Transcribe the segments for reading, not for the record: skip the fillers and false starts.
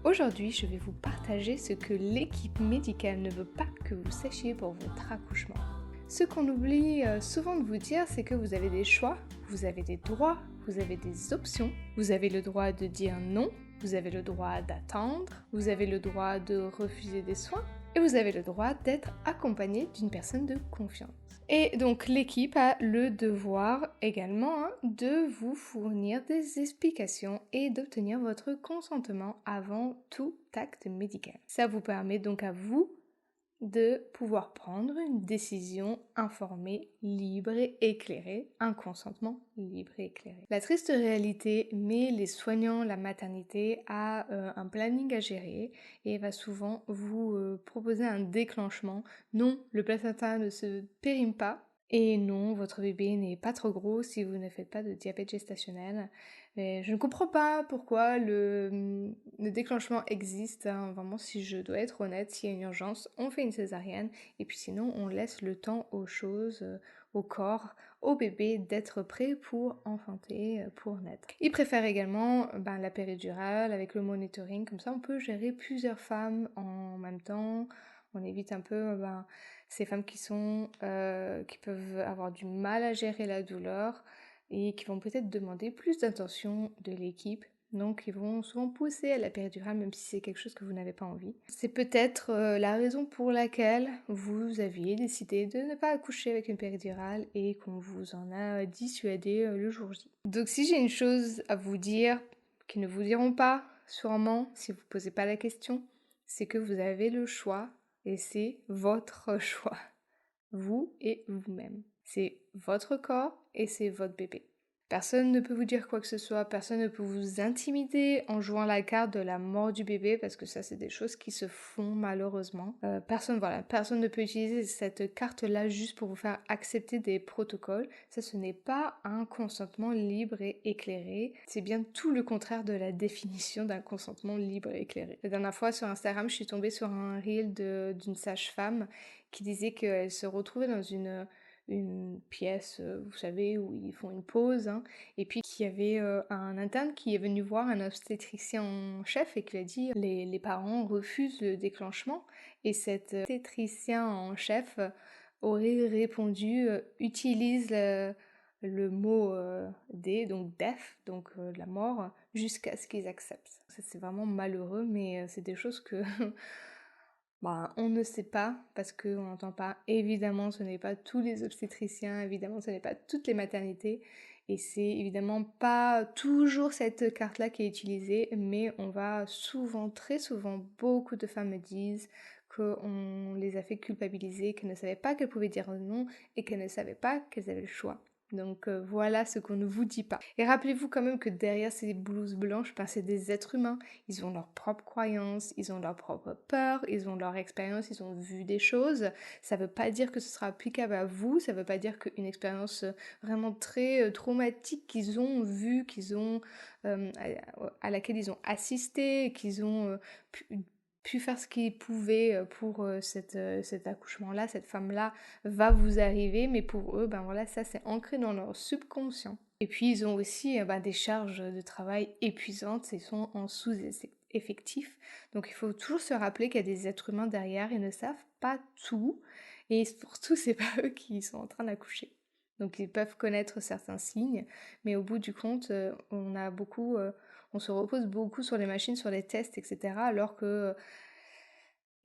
Aujourd'hui, je vais vous partager ce que l'équipe médicale ne veut pas que vous sachiez pour votre accouchement. Ce qu'on oublie souvent de vous dire, c'est que vous avez des choix, vous avez des droits, vous avez des options. Vous avez le droit de dire non, vous avez le droit d'attendre, vous avez le droit de refuser des soins et vous avez le droit d'être accompagné d'une personne de confiance. Et donc l'équipe a le devoir également de vous fournir des explications et d'obtenir votre consentement avant tout acte médical. Ça vous permet donc à vous de pouvoir prendre une décision informée, libre et éclairée, un consentement libre et éclairé. La triste réalité met les soignants, la maternité à un planning à gérer et va souvent vous proposer un déclenchement. Non, le placenta ne se périme pas. Et non, votre bébé n'est pas trop gros si vous ne faites pas de diabète gestationnel. Mais je ne comprends pas pourquoi le déclenchement existe. Vraiment, si je dois être honnête, s'il y a une urgence, on fait une césarienne. Et puis sinon, on laisse le temps aux choses, au corps, au bébé d'être prêt pour enfanter, pour naître. Ils préfèrent également la péridurale avec le monitoring. Comme ça, on peut gérer plusieurs femmes en même temps. On évite un peu ces femmes qui peuvent avoir du mal à gérer la douleur et qui vont peut-être demander plus d'attention de l'équipe. Donc ils vont souvent pousser à la péridurale même si c'est quelque chose que vous n'avez pas envie. C'est peut-être la raison pour laquelle vous aviez décidé de ne pas accoucher avec une péridurale et qu'on vous en a dissuadé le jour J. Donc si j'ai une chose à vous dire, qu'ils ne vous diront pas sûrement si vous ne posez pas la question, c'est que vous avez le choix et c'est votre choix. Vous et vous-même. C'est votre corps et c'est votre bébé. Personne ne peut vous dire quoi que ce soit, personne ne peut vous intimider en jouant la carte de la mort du bébé, parce que ça c'est des choses qui se font malheureusement. Personne ne peut utiliser cette carte-là juste pour vous faire accepter des protocoles. Ça, ce n'est pas un consentement libre et éclairé. C'est bien tout le contraire de la définition d'un consentement libre et éclairé. La dernière fois sur Instagram, je suis tombée sur un reel d'une sage-femme qui disait qu'elle se retrouvait dans une pièce, vous savez, où ils font une pause, et puis qu'il y avait un interne qui est venu voir un obstétricien en chef et qui lui a dit les parents refusent le déclenchement, et cet obstétricien en chef aurait répondu utilise le mot donc death, donc la mort, jusqu'à ce qu'ils acceptent. Ça c'est vraiment malheureux, mais c'est des choses que on ne sait pas parce qu'on n'entend pas. Évidemment, ce n'est pas tous les obstétriciens, évidemment, ce n'est pas toutes les maternités. Et c'est évidemment pas toujours cette carte-là qui est utilisée, mais on va souvent, très souvent, beaucoup de femmes me disent qu'on les a fait culpabiliser, qu'elles ne savaient pas qu'elles pouvaient dire non et qu'elles ne savaient pas qu'elles avaient le choix. Donc voilà ce qu'on ne vous dit pas. Et rappelez-vous quand même que derrière ces blouses blanches, c'est des êtres humains. Ils ont leurs propres croyances, ils ont leurs propres peurs, ils ont leur expérience, ils ont vu des choses. Ça veut pas dire que ce sera applicable à vous, ça veut pas dire qu'une expérience vraiment très traumatique qu'ils ont vue, à laquelle ils ont assisté, qu'ils ont pu faire ce qu'ils pouvaient pour cet accouchement-là, cette femme-là va vous arriver, mais pour eux, ça c'est ancré dans leur subconscient. Et puis ils ont aussi des charges de travail épuisantes, ils sont en sous-effectif, donc il faut toujours se rappeler qu'il y a des êtres humains derrière, ils ne savent pas tout, et surtout c'est pas eux qui sont en train d'accoucher. Donc ils peuvent connaître certains signes, mais au bout du compte, on se repose beaucoup sur les machines, sur les tests, etc. Alors que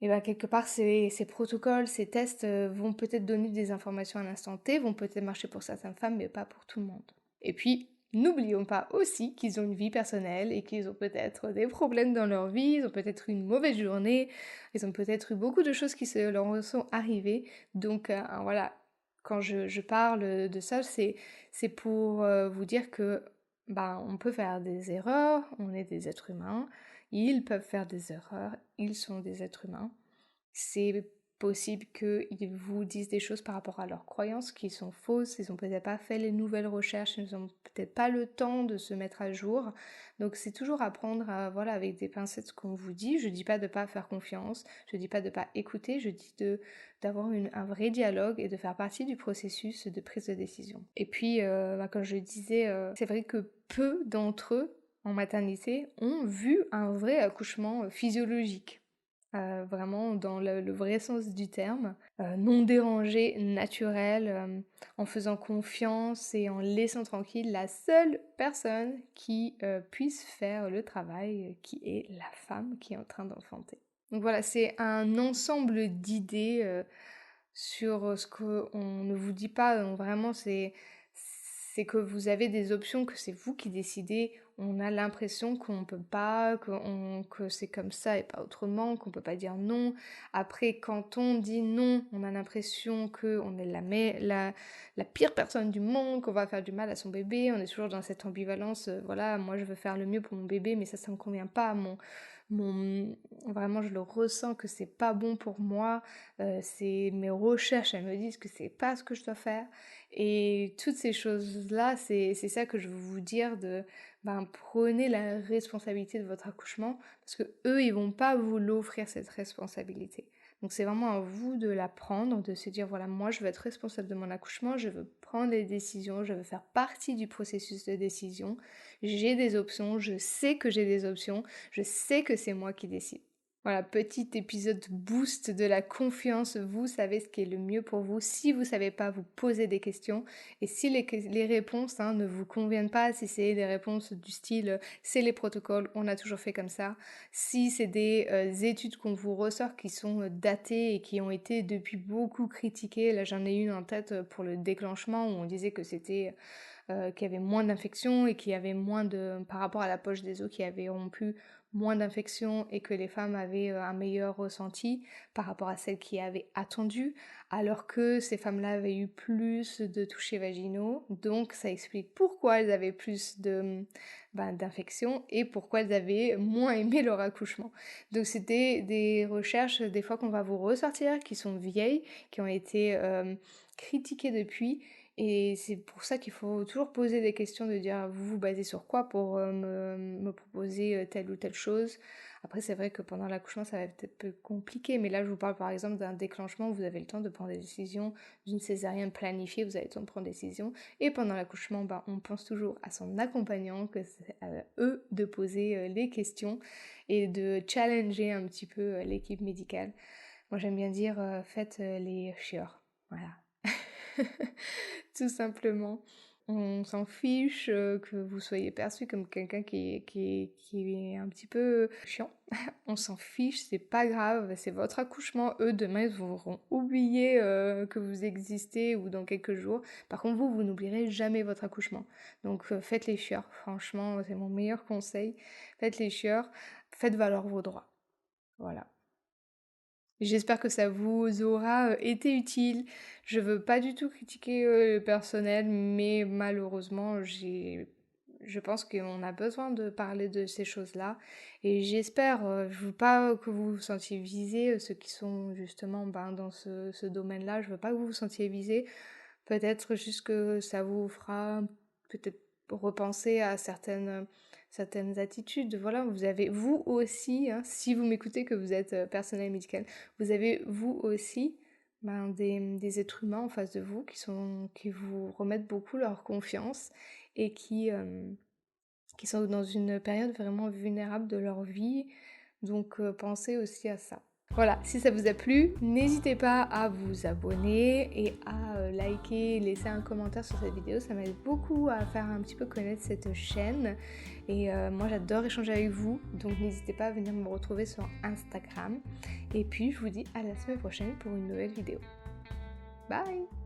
quelque part, ces protocoles, ces tests vont peut-être donner des informations à l'instant T, vont peut-être marcher pour certaines femmes, mais pas pour tout le monde. Et puis, n'oublions pas aussi qu'ils ont une vie personnelle et qu'ils ont peut-être des problèmes dans leur vie, ils ont peut-être eu une mauvaise journée, ils ont peut-être eu beaucoup de choses qui leur sont arrivées. Donc voilà, quand je parle de ça, c'est pour vous dire que on peut faire des erreurs, on est des êtres humains, ils peuvent faire des erreurs, ils sont des êtres humains. C'est possible qu'ils vous disent des choses par rapport à leurs croyances qui sont fausses, ils n'ont peut-être pas fait les nouvelles recherches, ils n'ont peut-être pas le temps de se mettre à jour. Donc c'est toujours à prendre avec des pincettes ce qu'on vous dit. Je dis pas de ne pas faire confiance, je dis pas de ne pas écouter, je dis d'avoir un vrai dialogue et de faire partie du processus de prise de décision. Et puis, comme je disais, c'est vrai que peu d'entre eux en maternité ont vu un vrai accouchement physiologique. Vraiment dans le vrai sens du terme, non dérangé, naturel, en faisant confiance et en laissant tranquille la seule personne qui puisse faire le travail, qui est la femme qui est en train d'enfanter. Donc voilà, c'est un ensemble d'idées sur ce qu'on ne vous dit pas, donc vraiment c'est que vous avez des options, que c'est vous qui décidez. On a l'impression qu'on peut pas, que c'est comme ça et pas autrement, qu'on peut pas dire non. Après, quand on dit non, on a l'impression qu'on est la pire personne du monde, qu'on va faire du mal à son bébé. On est toujours dans cette ambivalence, voilà, moi je veux faire le mieux pour mon bébé, mais ça me convient pas. Vraiment, je le ressens que c'est pas bon pour moi. C'est mes recherches, elles me disent que c'est pas ce que je dois faire. Et toutes ces choses-là, c'est ça que je veux vous dire prenez la responsabilité de votre accouchement parce que eux, ils vont pas vous l'offrir cette responsabilité. Donc c'est vraiment à vous de la prendre, de se dire voilà, moi je veux être responsable de mon accouchement, je veux prendre les décisions, je veux faire partie du processus de décision. J'ai des options, je sais que j'ai des options, je sais que c'est moi qui décide. Voilà, petit épisode boost de la confiance, vous savez ce qui est le mieux pour vous. Si vous savez pas, vous posez des questions. Et si les réponses ne vous conviennent pas, si c'est des réponses du style c'est les protocoles, on a toujours fait comme ça. Si c'est des études qu'on vous ressort qui sont datées et qui ont été depuis beaucoup critiquées, là j'en ai une en tête pour le déclenchement où on disait que c'était qu'il y avait moins d'infections et qu'il y avait moins de, par rapport à la poche des os qui avait rompu, moins d'infections et que les femmes avaient un meilleur ressenti par rapport à celles qui avaient attendu, alors que ces femmes-là avaient eu plus de touchés vaginaux, donc ça explique pourquoi elles avaient plus d'infections et pourquoi elles avaient moins aimé leur accouchement. Donc c'était des recherches des fois qu'on va vous ressortir, qui sont vieilles, qui ont été critiquées depuis. Et c'est pour ça qu'il faut toujours poser des questions, de dire vous vous basez sur quoi pour me proposer telle ou telle chose. Après c'est vrai que pendant l'accouchement ça va être peut-être peu compliqué, mais là je vous parle par exemple d'un déclenchement où vous avez le temps de prendre des décisions, d'une césarienne planifiée, vous avez le temps de prendre des décisions. Et pendant l'accouchement, on pense toujours à son accompagnant, que c'est à eux de poser les questions et de challenger un petit peu l'équipe médicale. Moi j'aime bien dire faites les chieurs, voilà. Tout simplement. On s'en fiche que vous soyez perçu comme quelqu'un qui est un petit peu chiant. On s'en fiche, c'est pas grave, c'est votre accouchement. Eux, demain, ils auront oublié que vous existez ou dans quelques jours. Par contre, vous n'oublierez jamais votre accouchement. Donc faites les chieurs, franchement, c'est mon meilleur conseil. Faites les chieurs, faites valoir vos droits. Voilà. J'espère que ça vous aura été utile. Je veux pas du tout critiquer le personnel, mais malheureusement, je pense qu'on a besoin de parler de ces choses-là. Et j'espère, je veux pas que vous vous sentiez visés, ceux qui sont justement dans ce domaine-là, je veux pas que vous vous sentiez visés. Peut-être juste que ça vous fera peut-être repenser à certaines attitudes. Voilà, vous avez vous aussi, si vous m'écoutez que vous êtes personnel médical, vous avez vous aussi des êtres humains en face de vous qui vous remettent beaucoup leur confiance et qui sont dans une période vraiment vulnérable de leur vie. Donc pensez aussi à ça. Voilà, si ça vous a plu, n'hésitez pas à vous abonner et à liker, laisser un commentaire sur cette vidéo. Ça m'aide beaucoup à faire un petit peu connaître cette chaîne. Et moi j'adore échanger avec vous, donc n'hésitez pas à venir me retrouver sur Instagram. Et puis je vous dis à la semaine prochaine pour une nouvelle vidéo. Bye!